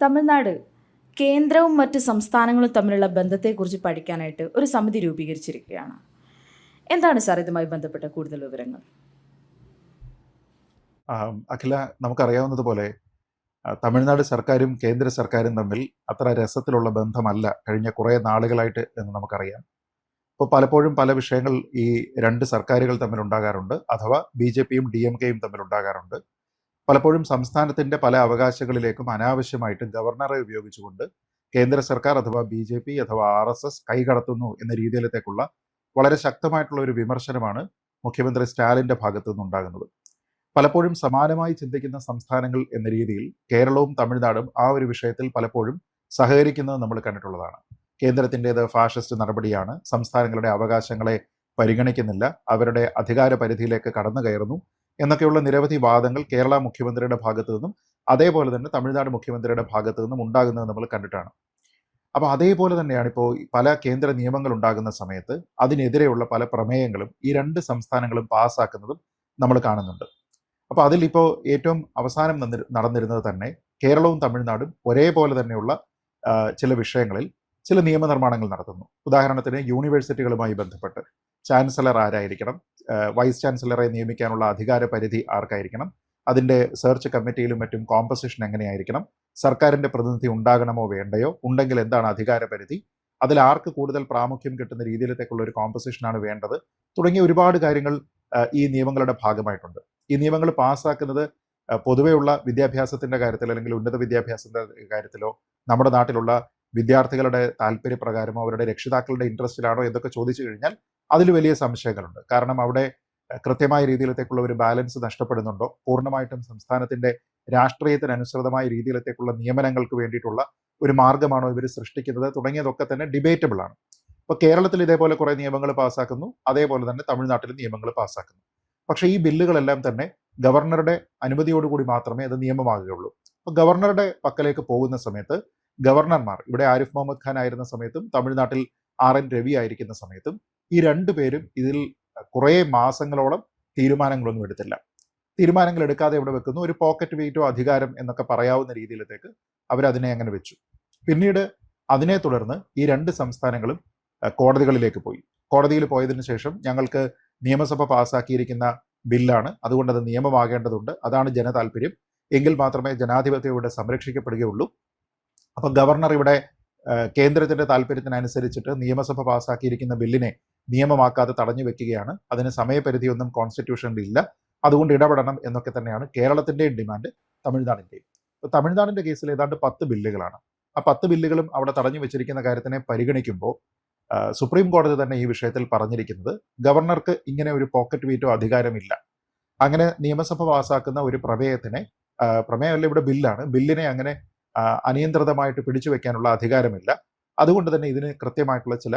തമിഴ്നാട് കേന്ദ്രവും മറ്റ് സംസ്ഥാനങ്ങളും തമ്മിലുള്ള ബന്ധത്തെക്കുറിച്ച് പഠിക്കാനായിട്ട് ഒരു സമിതി രൂപീകരിച്ചിരിക്കുകയാണ്. എന്താണ് സാർ ഇതുമായി ബന്ധപ്പെട്ട കൂടുതൽ വിവരങ്ങൾ? അഖില, നമുക്കറിയാവുന്നതുപോലെ തമിഴ്നാട് സർക്കാരും കേന്ദ്ര സർക്കാരും തമ്മിൽ അത്ര രസത്തിലുള്ള ബന്ധമല്ല കഴിഞ്ഞ കുറേ നാളുകളായിട്ട് എന്ന് നമുക്കറിയാം. ഇപ്പോൾ പലപ്പോഴും പല വിഷയങ്ങൾ ഈ രണ്ട് സർക്കാരുകൾ തമ്മിലുണ്ടാകാറുണ്ട്, അഥവാ BJPയും DMKയും തമ്മിലുണ്ടാകാറുണ്ട്. പലപ്പോഴും സംസ്ഥാനത്തിൻ്റെ പല അവകാശങ്ങളിലേക്കും അനാവശ്യമായിട്ട് ഗവർണറെ ഉപയോഗിച്ചുകൊണ്ട് കേന്ദ്ര സർക്കാർ അഥവാ BJP അഥവാ RSS കൈകടത്തുന്നു എന്ന രീതിയിലത്തേക്കുള്ള വളരെ ശക്തമായിട്ടുള്ള ഒരു വിമർശനമാണ് മുഖ്യമന്ത്രി സ്റ്റാലിൻ്റെ ഭാഗത്തു നിന്നുണ്ടാകുന്നത്. പലപ്പോഴും സമാനമായി ചിന്തിക്കുന്ന സംസ്ഥാനങ്ങൾ എന്ന രീതിയിൽ കേരളവും തമിഴ്നാടും ആ ഒരു വിഷയത്തിൽ പലപ്പോഴും സഹകരിക്കുന്നത് നമ്മൾ കണ്ടിട്ടുള്ളതാണ്. കേന്ദ്രത്തിൻ്റേത് ഫാഷിസ്റ്റ് നടപടിയാണ്, സംസ്ഥാനങ്ങളുടെ അവകാശങ്ങളെ പരിഗണിക്കുന്നില്ല, അവരുടെ അധികാര പരിധിയിലേക്ക് കടന്നു കയറുന്നു എന്നൊക്കെയുള്ള നിരവധി വാദങ്ങൾ കേരള മുഖ്യമന്ത്രിയുടെ ഭാഗത്തു നിന്നും അതേപോലെ തന്നെ തമിഴ്നാട് മുഖ്യമന്ത്രിയുടെ ഭാഗത്തു നിന്നും ഉണ്ടാകുന്നത് നമ്മൾ കണ്ടിട്ടാണ്. അപ്പോൾ അതേപോലെ തന്നെയാണ് ഇപ്പോൾ പല കേന്ദ്ര നിയമങ്ങൾ ഉണ്ടാകുന്ന സമയത്ത് അതിനെതിരെയുള്ള പല പ്രമേയങ്ങളും ഈ രണ്ട് സംസ്ഥാനങ്ങളും പാസ്സാക്കുന്നതും നമ്മൾ കാണുന്നുണ്ട്. അപ്പോൾ അതിലിപ്പോൾ ഏറ്റവും അവസാനം നടന്നിരുന്നത് തന്നെ കേരളവും തമിഴ്നാടും ഒരേപോലെ തന്നെയുള്ള ചില വിഷയങ്ങളിൽ ചില നിയമനിർമ്മാണങ്ങൾ നടത്തുന്നു. ഉദാഹരണത്തിന് യൂണിവേഴ്സിറ്റികളുമായി ബന്ധപ്പെട്ട് ചാൻസലർ ആരായിരിക്കണം, വൈസ് ചാൻസലറെ നിയമിക്കാനുള്ള അധികാര പരിധി ആർക്കായിരിക്കണം, അതിൻ്റെ സെർച്ച് കമ്മിറ്റിയിലും മറ്റും കോമ്പസിഷൻ എങ്ങനെയായിരിക്കണം, സർക്കാരിൻ്റെ പ്രതിനിധി ഉണ്ടാകണമോ വേണ്ടയോ, ഉണ്ടെങ്കിൽ എന്താണ് അധികാര പരിധി, അതിൽ ആർക്ക് കൂടുതൽ പ്രാമുഖ്യം കിട്ടുന്ന രീതിയിലേക്കുള്ള ഒരു കോമ്പസിഷനാണ് വേണ്ടത്, തുടങ്ങിയ ഒരുപാട് കാര്യങ്ങൾ ഈ നിയമങ്ങളുടെ ഭാഗമായിട്ടുണ്ട്. ഈ നിയമങ്ങൾ പാസ്സാക്കുന്നത് പൊതുവെയുള്ള വിദ്യാഭ്യാസത്തിൻ്റെ കാര്യത്തിൽ അല്ലെങ്കിൽ ഉന്നത വിദ്യാഭ്യാസത്തിൻ്റെ കാര്യത്തിലോ നമ്മുടെ നാട്ടിലുള്ള വിദ്യാർത്ഥികളുടെ താല്പര്യപ്രകാരമോ അവരുടെ രക്ഷിതാക്കളുടെ ഇൻട്രസ്റ്റിലാണോ എന്നൊക്കെ ചോദിച്ചു കഴിഞ്ഞാൽ അതിൽ വലിയ സംശയങ്ങളുണ്ട്. കാരണം അവിടെ കൃത്യമായ രീതിയിലത്തേക്കുള്ള ഒരു ബാലൻസ് നഷ്ടപ്പെടുന്നുണ്ടോ, പൂർണ്ണമായിട്ടും സംസ്ഥാനത്തിൻ്റെ രാഷ്ട്രീയത്തിനനുസൃതമായ രീതിയിലത്തേക്കുള്ള നിയമനങ്ങൾക്ക് വേണ്ടിയിട്ടുള്ള ഒരു മാർഗമാണോ ഇവർ സൃഷ്ടിക്കുന്നത്, തുടങ്ങിയതൊക്കെ തന്നെ ഡിബേറ്റബിൾ ആണ്. ഇപ്പോൾ കേരളത്തിൽ ഇതേപോലെ കുറേ നിയമങ്ങൾ പാസ്സാക്കുന്നു, അതേപോലെ തന്നെ തമിഴ്നാട്ടിൽ നിയമങ്ങൾ പാസ്സാക്കുന്നു. പക്ഷേ ഈ ബില്ലുകളെല്ലാം തന്നെ ഗവർണറുടെ അനുമതിയോടുകൂടി മാത്രമേ അത് നിയമമാകുകയുള്ളൂ. അപ്പോൾ ഗവർണറുടെ പക്കലേക്ക് പോകുന്ന സമയത്ത് ഗവർണർമാർ, ഇവിടെ ആരിഫ് മുഹമ്മദ് ഖാൻ ആയിരുന്ന സമയത്തും തമിഴ്നാട്ടിൽ RN രവി ആയിരിക്കുന്ന സമയത്തും ഈ രണ്ടുപേരും ഇതിൽ കുറേ മാസങ്ങളോളം തീരുമാനങ്ങളൊന്നും എടുത്തില്ല. തീരുമാനങ്ങൾ എടുക്കാതെ ഇവിടെ വെക്കുന്നു, ഒരു പോക്കറ്റ് വീറ്റോ അധികാരം എന്നൊക്കെ പറയാവുന്ന രീതിയിലത്തേക്ക് അവരതിനെ അങ്ങനെ വെച്ചു. പിന്നീട് അതിനെ തുടർന്ന് ഈ രണ്ട് സംസ്ഥാനങ്ങളും കോടതികളിലേക്ക് പോയി. കോടതിയിൽ പോയതിനു ശേഷം ഞങ്ങൾക്ക് നിയമസഭ പാസ്സാക്കിയിരിക്കുന്ന ബില്ലാണ്, അതുകൊണ്ട് അത് നിയമമാകേണ്ടതുണ്ട്, അതാണ് ജനതാല്പര്യം, എങ്കിൽ മാത്രമേ ജനാധിപത്യം ഇവിടെ സംരക്ഷിക്കപ്പെടുകയുള്ളൂ. അപ്പോൾ ഗവർണർ ഇവിടെ കേന്ദ്രത്തിൻ്റെ താല്പര്യത്തിനനുസരിച്ചിട്ട് നിയമസഭ പാസ്സാക്കിയിരിക്കുന്ന ബില്ലിനെ നിയമമാക്കാതെ തടഞ്ഞു വെക്കുകയാണ്, അതിന് സമയപരിധിയൊന്നും കോൺസ്റ്റിറ്റ്യൂഷനിൽ ഇല്ല, അതുകൊണ്ട് ഇടപെടണം എന്നൊക്കെ തന്നെയാണ് കേരളത്തിൻ്റെയും ഡിമാൻഡ്, തമിഴ്നാടിൻ്റെയും. ഇപ്പോൾ തമിഴ്നാടിൻ്റെ കേസിൽ ഏതാണ്ട് 10 ബില്ലുകളാണ്. ആ 10 ബില്ലുകളും അവിടെ തടഞ്ഞു വെച്ചിരിക്കുന്ന കാര്യത്തിനെ പരിഗണിക്കുമ്പോൾ സുപ്രീം കോടതി തന്നെ ഈ വിഷയത്തിൽ പറഞ്ഞിരിക്കുന്നത് ഗവർണർക്ക് ഇങ്ങനെ ഒരു പോക്കറ്റ് വീറ്റോ അധികാരമില്ല. അങ്ങനെ നിയമസഭ പാസ്സാക്കുന്ന ഒരു പ്രമേയമല്ല, ഇവിടെ ബില്ലാണ്, ബില്ലിനെ അങ്ങനെ അനിയന്ത്രിതമായിട്ട് പിടിച്ചു വെക്കാനുള്ള അധികാരമില്ല, അതുകൊണ്ട് തന്നെ ഇതിന് കൃത്യമായിട്ടുള്ള ചില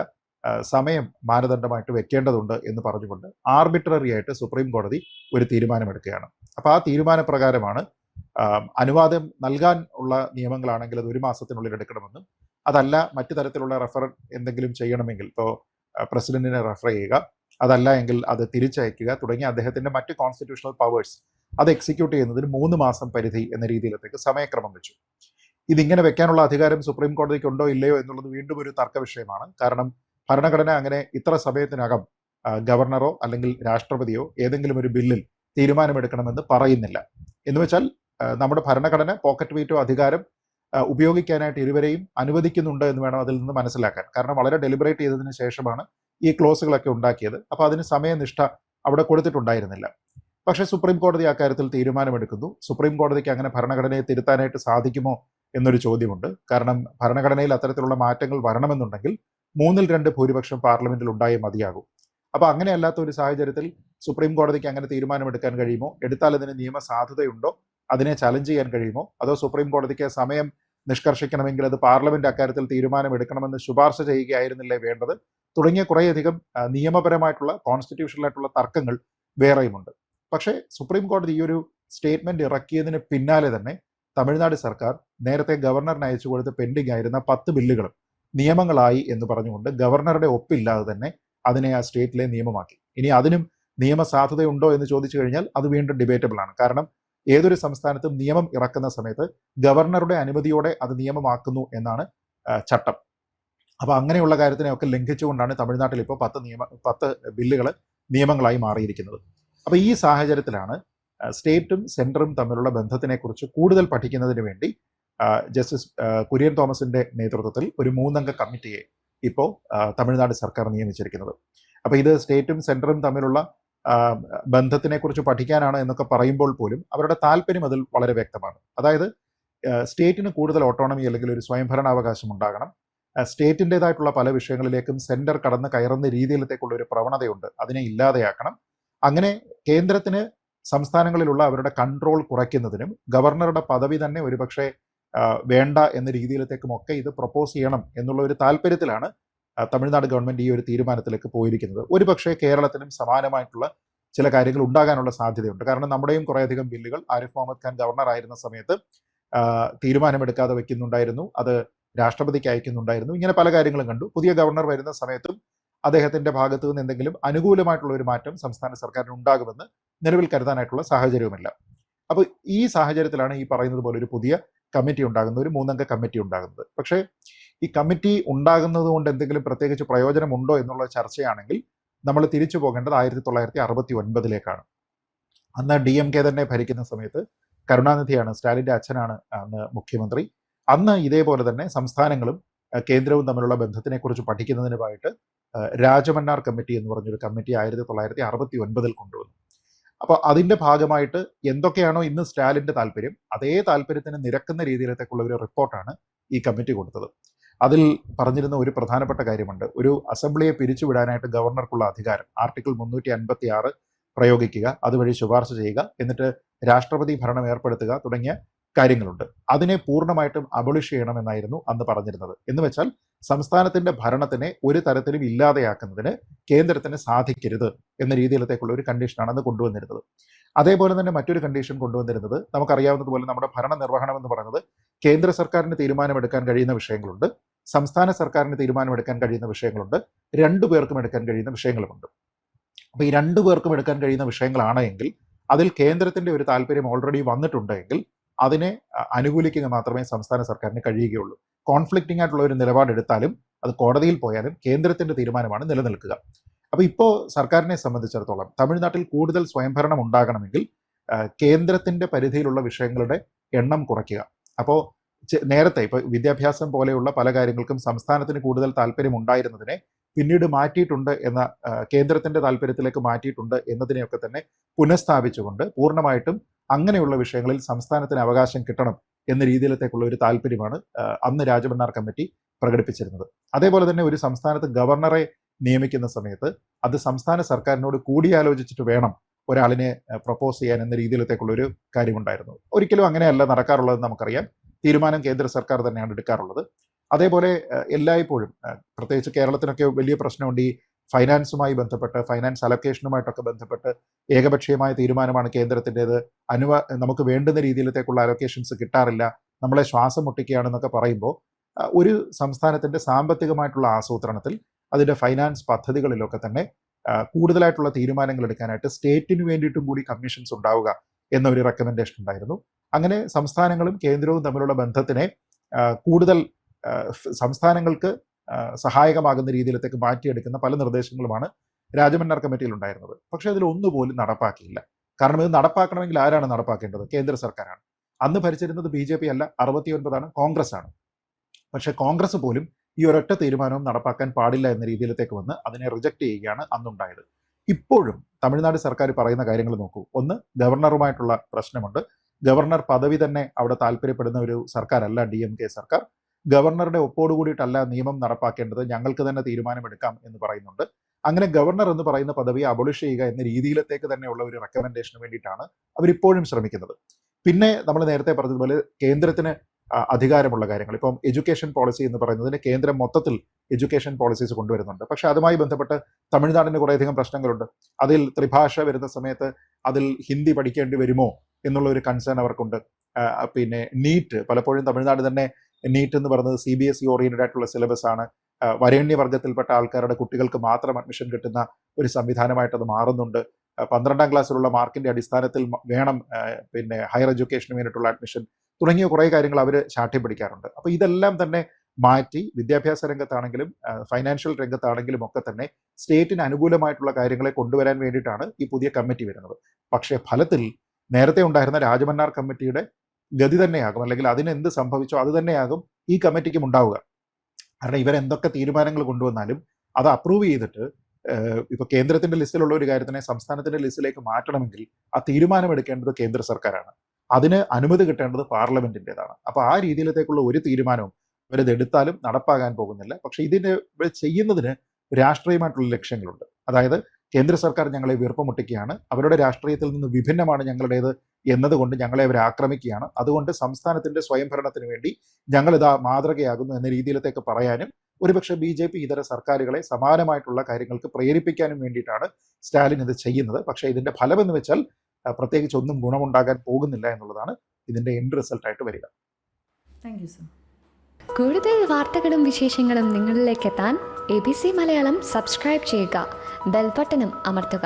സമയം മാനദണ്ഡമായിട്ട് വെക്കേണ്ടതുണ്ട് എന്ന് പറഞ്ഞുകൊണ്ട് ആർബിട്രറി ആയിട്ട് സുപ്രീം കോടതി ഒരു തീരുമാനമെടുക്കുകയാണ്. അപ്പോൾ ആ തീരുമാനപ്രകാരമാണ് അനുവാദം നൽകാൻ ഉള്ള നിയമങ്ങളാണെങ്കിൽ അത് 1 മാസത്തിനുള്ളിൽ എടുക്കണമെന്നും, അതല്ല മറ്റു തരത്തിലുള്ള റെഫർ എന്തെങ്കിലും ചെയ്യണമെങ്കിൽ ഇപ്പോൾ പ്രസിഡന്റിനെ റെഫർ ചെയ്യുക, അതല്ല എങ്കിൽ അത് തിരിച്ചയക്കുക തുടങ്ങിയ അദ്ദേഹത്തിൻ്റെ മറ്റ് കോൺസ്റ്റിറ്റ്യൂഷണൽ പവേഴ്സ് അത് എക്സിക്യൂട്ട് ചെയ്യുന്നതിന് 3 മാസം പരിധി എന്ന രീതിയിലത്തേക്ക് സമയക്രമം വെച്ചു. ഇതിങ്ങനെ വെക്കാനുള്ള അധികാരം സുപ്രീം കോടതിക്ക് ഉണ്ടോ ഇല്ലയോ എന്നുള്ളത് വീണ്ടും ഒരു തർക്ക വിഷയമാണ്. കാരണം ഭരണഘടന അങ്ങനെ ഇത്ര സമയത്തിനകം ഗവർണറോ അല്ലെങ്കിൽ രാഷ്ട്രപതിയോ ഏതെങ്കിലും ഒരു ബില്ലിൽ തീരുമാനമെടുക്കണമെന്ന് പറയുന്നില്ല. എന്ന് വെച്ചാൽ നമ്മുടെ ഭരണഘടന പോക്കറ്റ് വീറ്റോ അധികാരം ഉപയോഗിക്കാനായിട്ട് ഇരുവരെയും അനുവദിക്കുന്നുണ്ട് എന്ന് വേണം അതിൽ നിന്ന് മനസ്സിലാക്കാൻ. കാരണം വളരെ ഡെലിബറേറ്റ് ചെയ്തതിന് ശേഷമാണ് ഈ ക്ലോസുകളൊക്കെ ഉണ്ടാക്കിയത്. അപ്പോൾ അതിന് സമയനിഷ്ഠ അവിടെ കൊടുത്തിട്ടുണ്ടായിരുന്നില്ല. പക്ഷേ സുപ്രീം കോടതി അക്കാര്യത്തിൽ തീരുമാനമെടുക്കുന്നു. സുപ്രീം കോടതിക്ക് അങ്ങനെ ഭരണഘടനയെ തിരുത്താനായിട്ട് സാധിക്കുമോ എന്നൊരു ചോദ്യമുണ്ട്. കാരണം ഭരണഘടനയിൽ അത്തരത്തിലുള്ള മാറ്റങ്ങൾ വരണമെന്നുണ്ടെങ്കിൽ 2/3 ഭൂരിപക്ഷം പാർലമെന്റിൽ ഉണ്ടായേ മതിയാകും. അപ്പോൾ അങ്ങനെയല്ലാത്ത ഒരു സാഹചര്യത്തിൽ സുപ്രീം കോടതിക്ക് അങ്ങനെ തീരുമാനമെടുക്കാൻ കഴിയുമോ, എടുത്താൽ അതിന് നിയമസാധുതയുണ്ടോ, അതിനെ ചലഞ്ച് ചെയ്യാൻ കഴിയുമോ, അതോ സുപ്രീം കോടതിക്ക് സമയം നിഷ്കർഷിക്കണമെങ്കിൽ അത് പാർലമെന്റ് അക്കാര്യത്തിൽ തീരുമാനമെടുക്കണമെന്ന് ശുപാർശ ചെയ്യുകയായിരുന്നില്ലേ വേണ്ടത്, തുടങ്ങിയ കുറേയധികം നിയമപരമായിട്ടുള്ള കോൺസ്റ്റിറ്റ്യൂഷണലായിട്ടുള്ള തർക്കങ്ങൾ വേറെയുമുണ്ട്. പക്ഷേ സുപ്രീം കോടതി ഈ ഒരു സ്റ്റേറ്റ്മെന്റ് ഇറക്കിയതിന് പിന്നാലെ തന്നെ തമിഴ്നാട് സർക്കാർ നേരത്തെ ഗവർണറിന് അയച്ചു കൊടുത്ത് പെൻഡിംഗ് ആയിരുന്ന 10 ബില്ലുകളും നിയമങ്ങളായി എന്ന് പറഞ്ഞുകൊണ്ട് ഗവർണറുടെ ഒപ്പില്ലാതെ തന്നെ അതിനെ ആ സ്റ്റേറ്റിലെ നിയമമാക്കി. ഇനി അതിനും നിയമസാധുതയുണ്ടോ എന്ന് ചോദിച്ചു കഴിഞ്ഞാൽ അത് വീണ്ടും ഡിബേറ്റബിൾ ആണ്. കാരണം ഏതൊരു സംസ്ഥാനത്തും നിയമം ഇറക്കുന്ന സമയത്ത് ഗവർണറുടെ അനുമതിയോടെ അത് നിയമമാക്കുന്നു എന്നാണ് ചട്ടം. അപ്പോൾ അങ്ങനെയുള്ള കാര്യത്തിനെയൊക്കെ ലംഘിച്ചുകൊണ്ടാണ് തമിഴ്നാട്ടിൽ ഇപ്പോൾ 10 ബില്ലുകൾ നിയമങ്ങളായി മാറിയിരിക്കുന്നത്. അപ്പോൾ ഈ സാഹചര്യത്തിലാണ് സ്റ്റേറ്റും സെൻറ്ററും തമ്മിലുള്ള ബന്ധത്തിനെക്കുറിച്ച് കൂടുതൽ പഠിക്കുന്നതിന് വേണ്ടി ജസ്റ്റിസ് കുര്യൻ തോമസിൻ്റെ നേതൃത്വത്തിൽ ഒരു 3 അംഗ കമ്മിറ്റിയെ ഇപ്പോൾ തമിഴ്നാട് സർക്കാർ നിയമിച്ചിരിക്കുന്നത്. അപ്പോൾ ഇത് സ്റ്റേറ്റും സെൻറ്ററും തമ്മിലുള്ള ബന്ധത്തിനെക്കുറിച്ച് പഠിക്കാനാണ് എന്നൊക്കെ പറയുമ്പോൾ പോലും അവരുടെ താല്പര്യം അതിൽ വളരെ വ്യക്തമാണ്. അതായത് സ്റ്റേറ്റിന് കൂടുതൽ ഓട്ടോണമി അല്ലെങ്കിൽ ഒരു സ്വയംഭരണാവകാശം ഉണ്ടാകണം. സ്റ്റേറ്റിൻ്റെതായിട്ടുള്ള പല വിഷയങ്ങളിലേക്കും സെൻറ്റർ കടന്ന് കയറുന്ന രീതിയിലത്തേക്കുള്ള ഒരു പ്രവണതയുണ്ട്, അതിനെ ഇല്ലാതെയാക്കണം. അങ്ങനെ കേന്ദ്രത്തിന് സംസ്ഥാനങ്ങളിലുള്ള അവരുടെ കൺട്രോൾ കുറയ്ക്കുന്നതിനും ഗവർണറുടെ പദവി തന്നെ ഒരുപക്ഷെ വേണ്ട എന്ന രീതിയിലത്തേക്കുമൊക്കെ ഇത് പ്രപ്പോസ് ചെയ്യണം എന്നുള്ള ഒരു താല്പര്യത്തിലാണ് തമിഴ്നാട് ഗവൺമെൻറ് ഈ ഒരു തീരുമാനത്തിലേക്ക് പോയിരിക്കുന്നത്. ഒരുപക്ഷെ കേരളത്തിനും സമാനമായിട്ടുള്ള ചില കാര്യങ്ങൾ ഉണ്ടാകാനുള്ള സാധ്യതയുണ്ട്. കാരണം നമ്മുടെയും കുറേയധികം ബില്ലുകൾ ആരിഫ് മുഹമ്മദ് ഖാൻ ഗവർണർ ആയിരുന്ന സമയത്ത് തീരുമാനമെടുക്കാതെ വയ്ക്കുന്നുണ്ടായിരുന്നു, അത് രാഷ്ട്രപതിക്ക് അയക്കുന്നുണ്ടായിരുന്നു. ഇങ്ങനെ പല കാര്യങ്ങളും കണ്ടു. പുതിയ ഗവർണർ വരുന്ന സമയത്തും അദ്ദേഹത്തിൻ്റെ ഭാഗത്തു നിന്ന് എന്തെങ്കിലും അനുകൂലമായിട്ടുള്ള ഒരു മാറ്റം സംസ്ഥാന സർക്കാരിന് ഉണ്ടാകുമെന്ന് നിലവിൽ കരുതാനായിട്ടുള്ള സാഹചര്യവുമില്ല. അപ്പോൾ ഈ സാഹചര്യത്തിലാണ് ഈ പറയുന്നത് പോലെ ഒരു പുതിയ കമ്മിറ്റി ഉണ്ടാകുന്നത്, ഒരു 3 അംഗ കമ്മിറ്റി ഉണ്ടാകുന്നത്. പക്ഷേ ഈ കമ്മിറ്റി ഉണ്ടാകുന്നത് കൊണ്ട് എന്തെങ്കിലും പ്രത്യേകിച്ച് പ്രയോജനമുണ്ടോ എന്നുള്ള ചർച്ചയാണെങ്കിൽ നമ്മൾ തിരിച്ചു പോകേണ്ടത് 1969 അന്ന് DMK തന്നെ ഭരിക്കുന്ന സമയത്ത് കരുണാനിധിയാണ്, സ്റ്റാലിൻ്റെ അച്ഛനാണ് അന്ന് മുഖ്യമന്ത്രി. അന്ന് ഇതേപോലെ തന്നെ സംസ്ഥാനങ്ങളും കേന്ദ്രവും തമ്മിലുള്ള ബന്ധത്തിനെക്കുറിച്ച് പഠിക്കുന്നതിനുമായിട്ട് രാജമന്നാർ കമ്മിറ്റി എന്ന് പറഞ്ഞൊരു കമ്മിറ്റി 1969 കൊണ്ടുവന്നു. അപ്പോൾ അതിൻ്റെ ഭാഗമായിട്ട് എന്തൊക്കെയാണോ ഇന്ന് സ്റ്റാലിൻ്റെ താല്പര്യം, അതേ താല്പര്യത്തിന് നിരക്കുന്ന രീതിയിലത്തേക്കുള്ള ഒരു റിപ്പോർട്ടാണ് ഈ കമ്മിറ്റി കൊടുത്തത്. അതിൽ പറഞ്ഞിരുന്ന ഒരു പ്രധാനപ്പെട്ട കാര്യമുണ്ട്. ഒരു അസംബ്ലിയെ പിരിച്ചുവിടാനായിട്ട് ഗവർണർക്കുള്ള അധികാരം ആർട്ടിക്കിൾ 356 പ്രയോഗിക്കുക, അതുവഴി ശുപാർശ ചെയ്യുക, എന്നിട്ട് രാഷ്ട്രപതി ഭരണം ഏർപ്പെടുത്തുക തുടങ്ങിയ കാര്യങ്ങളുണ്ട്. അതിനെ പൂർണ്ണമായിട്ടും അബോളിഷ് ചെയ്യണമെന്നായിരുന്നു അന്ന് പറഞ്ഞിരുന്നത്. എന്ന് വെച്ചാൽ സംസ്ഥാനത്തിൻ്റെ ഭരണത്തിനെ ഒരു തരത്തിലും ഇല്ലാതെയാക്കുന്നതിന് കേന്ദ്രത്തിന് സാധിക്കരുത് എന്ന രീതിയിലത്തേക്കുള്ള ഒരു കണ്ടീഷനാണ് അന്ന് കൊണ്ടുവന്നിരുന്നത്. അതേപോലെ തന്നെ മറ്റൊരു കണ്ടീഷൻ കൊണ്ടുവന്നിരുന്നത്, നമുക്കറിയാവുന്നതുപോലെ നമ്മുടെ ഭരണ നിർവഹണം എന്ന് പറയുന്നത് കേന്ദ്ര സർക്കാരിന് തീരുമാനമെടുക്കാൻ കഴിയുന്ന വിഷയങ്ങളുണ്ട്, സംസ്ഥാന സർക്കാരിന് തീരുമാനമെടുക്കാൻ കഴിയുന്ന വിഷയങ്ങളുണ്ട്, 2 പേർക്കും എടുക്കാൻ കഴിയുന്ന വിഷയങ്ങളുമുണ്ട്. അപ്പോൾ ഈ 2 പേർക്കും എടുക്കാൻ കഴിയുന്ന വിഷയങ്ങളാണ് എങ്കിൽ അതിൽ കേന്ദ്രത്തിൻ്റെ ഒരു താല്പര്യം ഓൾറെഡി വന്നിട്ടുണ്ടെങ്കിൽ അതിനെ അനുകൂലിക്കുക മാത്രമേ സംസ്ഥാന സർക്കാരിന് കഴിയുകയുള്ളൂ. കോൺഫ്ലിക്റ്റിംഗ് ആയിട്ടുള്ള ഒരു നിലപാടെടുത്താലും അത് കോടതിയിൽ പോയാലും കേന്ദ്രത്തിൻ്റെ തീരുമാനമാണ് നിലനിൽക്കുക. അപ്പോൾ ഇപ്പോൾ സർക്കാരിനെ സംബന്ധിച്ചിടത്തോളം തമിഴ്നാട്ടിൽ കൂടുതൽ സ്വയംഭരണം ഉണ്ടാകണമെങ്കിൽ കേന്ദ്രത്തിൻ്റെ പരിധിയിലുള്ള വിഷയങ്ങളുടെ എണ്ണം കുറയ്ക്കുക. അപ്പോൾ നേരത്തെ ഇപ്പോൾ വിദ്യാഭ്യാസം പോലെയുള്ള പല കാര്യങ്ങൾക്കും സംസ്ഥാനത്തിന് കൂടുതൽ താല്പര്യം ഉണ്ടായിരുന്നതിനെ പിന്നീട് മാറ്റിയിട്ടുണ്ട് എന്ന കേന്ദ്രത്തിൻ്റെ താല്പര്യത്തിലേക്ക് മാറ്റിയിട്ടുണ്ട് എന്നതിനെയൊക്കെ തന്നെ പുനഃസ്ഥാപിച്ചുകൊണ്ട് പൂർണ്ണമായിട്ടും അങ്ങനെയുള്ള വിഷയങ്ങളിൽ സംസ്ഥാനത്തിന് അവകാശം കിട്ടണം എന്ന രീതിയിലത്തേക്കുള്ള ഒരു താല്പര്യമാണ് അന്ന് രാജമന്നാർ കമ്മിറ്റി പ്രകടിപ്പിച്ചിരുന്നത്. അതേപോലെ തന്നെ ഒരു സംസ്ഥാനത്ത് ഗവർണറെ നിയമിക്കുന്ന സമയത്ത് അത് സംസ്ഥാന സർക്കാരിനോട് കൂടിയാലോചിച്ചിട്ട് വേണം ഒരാളിനെ പ്രപ്പോസ് ചെയ്യാൻ എന്ന രീതിയിലത്തേക്കുള്ളൊരു കാര്യമുണ്ടായിരുന്നു. ഒരിക്കലും അങ്ങനെയല്ല നടക്കാറുള്ളതെന്ന് നമുക്കറിയാം. തീരുമാനം കേന്ദ്ര സർക്കാർ തന്നെയാണ് എടുക്കാറുള്ളത്. അതേപോലെ എല്ലായ്പ്പോഴും പ്രത്യേകിച്ച് കേരളത്തിനൊക്കെ വലിയ പ്രശ്നമുണ്ട് ഈ ഫൈനാൻസുമായി ബന്ധപ്പെട്ട്, ഫൈനാൻസ് അലൊക്കേഷനുമായിട്ടൊക്കെ ബന്ധപ്പെട്ട് ഏകപക്ഷീയമായ തീരുമാനമാണ് കേന്ദ്രത്തിൻ്റേത്, നമുക്ക് വേണ്ടുന്ന രീതിയിലത്തേക്കുള്ള അലൊക്കേഷൻസ് കിട്ടാറില്ല, നമ്മളെ ശ്വാസം മുട്ടിക്കുകയാണെന്നൊക്കെ പറയുമ്പോൾ ഒരു സംസ്ഥാനത്തിൻ്റെ സാമ്പത്തികമായിട്ടുള്ള ആസൂത്രണത്തിൽ അതിൻ്റെ ഫൈനാൻസ് പദ്ധതികളിലൊക്കെ തന്നെ കൂടുതലായിട്ടുള്ള തീരുമാനങ്ങൾ എടുക്കാനായിട്ട് സ്റ്റേറ്റിന് വേണ്ടിയിട്ടും കൂടി കമ്മീഷൻസ് ഉണ്ടാവുക എന്നൊരു റെക്കമെൻഡേഷൻ ഉണ്ടായിരുന്നു. അങ്ങനെ സംസ്ഥാനങ്ങളും കേന്ദ്രവും തമ്മിലുള്ള ബന്ധത്തിനെ കൂടുതൽ സംസ്ഥാനങ്ങൾക്ക് സഹായകമാകുന്ന രീതിയിലത്തേക്ക് മാറ്റിയെടുക്കുന്ന പല നിർദ്ദേശങ്ങളുമാണ് രാജമന്നാർ കമ്മിറ്റിയിൽ ഉണ്ടായിരുന്നത്. പക്ഷേ അതിൽ ഒന്നുപോലും നടപ്പാക്കിയില്ല. കാരണം ഇത് നടപ്പാക്കണമെങ്കിൽ ആരാണ് നടപ്പാക്കേണ്ടത്? കേന്ദ്ര സർക്കാരാണ്. അന്ന് ഭരിച്ചിരുന്നത് BJP അല്ല, 69 കോൺഗ്രസ് ആണ്. പക്ഷേ കോൺഗ്രസ് പോലും ഈ ഒരൊറ്റ തീരുമാനവും നടപ്പാക്കാൻ പാടില്ല എന്ന രീതിയിലത്തേക്ക് വന്ന് അതിനെ റിജക്റ്റ് ചെയ്യുകയാണ് അന്നുണ്ടായത്. ഇപ്പോഴും തമിഴ്നാട് സർക്കാർ പറയുന്ന കാര്യങ്ങൾ നോക്കൂ. ഒന്ന്, ഗവർണറുമായിട്ടുള്ള പ്രശ്നമുണ്ട്. ഗവർണർ പദവി തന്നെ അവിടെ താല്പര്യപ്പെടുന്ന ഒരു സർക്കാരല്ല DMK സർക്കാർ. ഗവർണറുടെ ഒപ്പോടുകൂടിയിട്ടല്ല നിയമം നടപ്പാക്കേണ്ടത്, ഞങ്ങൾക്ക് തന്നെ തീരുമാനമെടുക്കാം എന്ന് പറയുന്നുണ്ട്. അങ്ങനെ ഗവർണർ എന്ന് പറയുന്ന പദവി അബോളിഷ് ചെയ്യുക എന്ന രീതിയിലത്തേക്ക് തന്നെയുള്ള ഒരു റെക്കമെൻഡേഷന് വേണ്ടിയിട്ടാണ് അവരിപ്പോഴും ശ്രമിക്കുന്നത്. പിന്നെ നമ്മൾ നേരത്തെ പറഞ്ഞതുപോലെ കേന്ദ്രത്തിന് അധികാരമുള്ള കാര്യങ്ങൾ, ഇപ്പം എഡ്യൂക്കേഷൻ പോളിസി എന്ന് പറയുന്നതിന് കേന്ദ്രം മൊത്തത്തിൽ എഡ്യൂക്കേഷൻ പോളിസീസ് കൊണ്ടുവരുന്നുണ്ട്. പക്ഷേ അതുമായി ബന്ധപ്പെട്ട് തമിഴ്നാടിന് കുറേയധികം പ്രശ്നങ്ങളുണ്ട്. അതിൽ ത്രിഭാഷ വരുന്ന സമയത്ത് അതിൽ ഹിന്ദി പഠിക്കേണ്ടി വരുമോ എന്നുള്ള ഒരു കൺസേൺ അവർക്കുണ്ട്. പിന്നെ നീറ്റ്, പലപ്പോഴും തമിഴ്നാട് തന്നെ നീറ്റ് എന്ന് പറയുന്നത് CBSE ഓറിയൻറ്റഡ് ആയിട്ടുള്ള സിലബസ് ആണ്. വരേണ്യവർഗത്തിൽപ്പെട്ട ആൾക്കാരുടെ കുട്ടികൾക്ക് മാത്രം അഡ്മിഷൻ കിട്ടുന്ന ഒരു സംവിധാനമായിട്ട് അത് മാറുന്നുണ്ട്. 12ാം ക്ലാസ്സിലുള്ള മാർക്കിൻ്റെ അടിസ്ഥാനത്തിൽ വേണം പിന്നെ ഹയർ എഡ്യൂക്കേഷന് വേണ്ടിയിട്ടുള്ള അഡ്മിഷൻ തുടങ്ങിയ കുറേ കാര്യങ്ങൾ അവർ ശാഠ്യം പിടിക്കാറുണ്ട്. അപ്പോൾ ഇതെല്ലാം തന്നെ മാറ്റി വിദ്യാഭ്യാസ രംഗത്താണെങ്കിലും ഫൈനാൻഷ്യൽ രംഗത്താണെങ്കിലും ഒക്കെ തന്നെ സ്റ്റേറ്റിന് അനുകൂലമായിട്ടുള്ള കാര്യങ്ങളെ കൊണ്ടുവരാൻ വേണ്ടിയിട്ടാണ് ഈ പുതിയ കമ്മിറ്റി വരുന്നത്. പക്ഷേ ഫലത്തിൽ നേരത്തെ ഉണ്ടായിരുന്ന രാജമന്നാർ കമ്മിറ്റിയുടെ ഗതി തന്നെയാകും, അല്ലെങ്കിൽ അതിന് എന്ത് സംഭവിച്ചോ അത് തന്നെയാകും ഈ കമ്മിറ്റിക്കും ഉണ്ടാവുക. കാരണം ഇവരെന്തൊക്കെ തീരുമാനങ്ങൾ കൊണ്ടുവന്നാലും അത് അപ്രൂവ് ചെയ്തിട്ട് ഇപ്പോൾ കേന്ദ്രത്തിൻ്റെ ലിസ്റ്റിലുള്ള ഒരു കാര്യത്തിനെ സംസ്ഥാനത്തിൻ്റെ ലിസ്റ്റിലേക്ക് മാറ്റണമെങ്കിൽ ആ തീരുമാനമെടുക്കേണ്ടത് കേന്ദ്ര സർക്കാരാണ്. അതിന് അനുമതി കിട്ടേണ്ടത് പാർലമെൻറ്റിൻ്റെതാണ്. അപ്പോൾ ആ രീതിയിലത്തേക്കുള്ള ഒരു തീരുമാനവും ഇവരിത് എടുത്താലും നടപ്പാകാൻ പോകുന്നില്ല. പക്ഷേ ഇതിന് ചെയ്യുന്നതിന് രാഷ്ട്രീയമായിട്ടുള്ള ലക്ഷ്യങ്ങളുണ്ട്. അതായത് കേന്ദ്ര സർക്കാർ ഞങ്ങളെ വീർപ്പുമുട്ടിക്കുകയാണ്, അവരുടെ രാഷ്ട്രീയത്തിൽ നിന്ന് വിഭിന്നമാണ് ഞങ്ങളുടേത് എന്നതുകൊണ്ട് ഞങ്ങളെ അവർ ആക്രമിക്കുകയാണ്, അതുകൊണ്ട് സംസ്ഥാനത്തിൻ്റെ സ്വയംഭരണത്തിന് വേണ്ടി ഞങ്ങളിതാ മാതൃകയാകുന്നു എന്ന രീതിയിലത്തേക്ക് പറയാനും ഒരുപക്ഷെ BJP ഇതര സർക്കാരുകളെ സമാനമായിട്ടുള്ള കാര്യങ്ങൾക്ക് പ്രേരിപ്പിക്കാനും വേണ്ടിയിട്ടാണ് സ്റ്റാലിൻ ഇത് ചെയ്യുന്നത്. പക്ഷേ ഇതിൻ്റെ ഫലമെന്ന് വെച്ചാൽ പ്രത്യേകിച്ച് ഒന്നും ഗുണമുണ്ടാകാൻ പോകുന്നില്ല എന്നുള്ളതാണ് ഇതിൻ്റെ എൻഡ് റിസൾട്ടായിട്ട് വരിക. Thank you sir. കൂടുതൽ വാർത്തകളും വിശേഷങ്ങളും നിങ്ങളിലേക്ക് എത്താൻ ABC മലയാളം സബ്സ്ക്രൈബ് ചെയ്യുക, ബെൽ ബട്ടണും അമർത്തുക.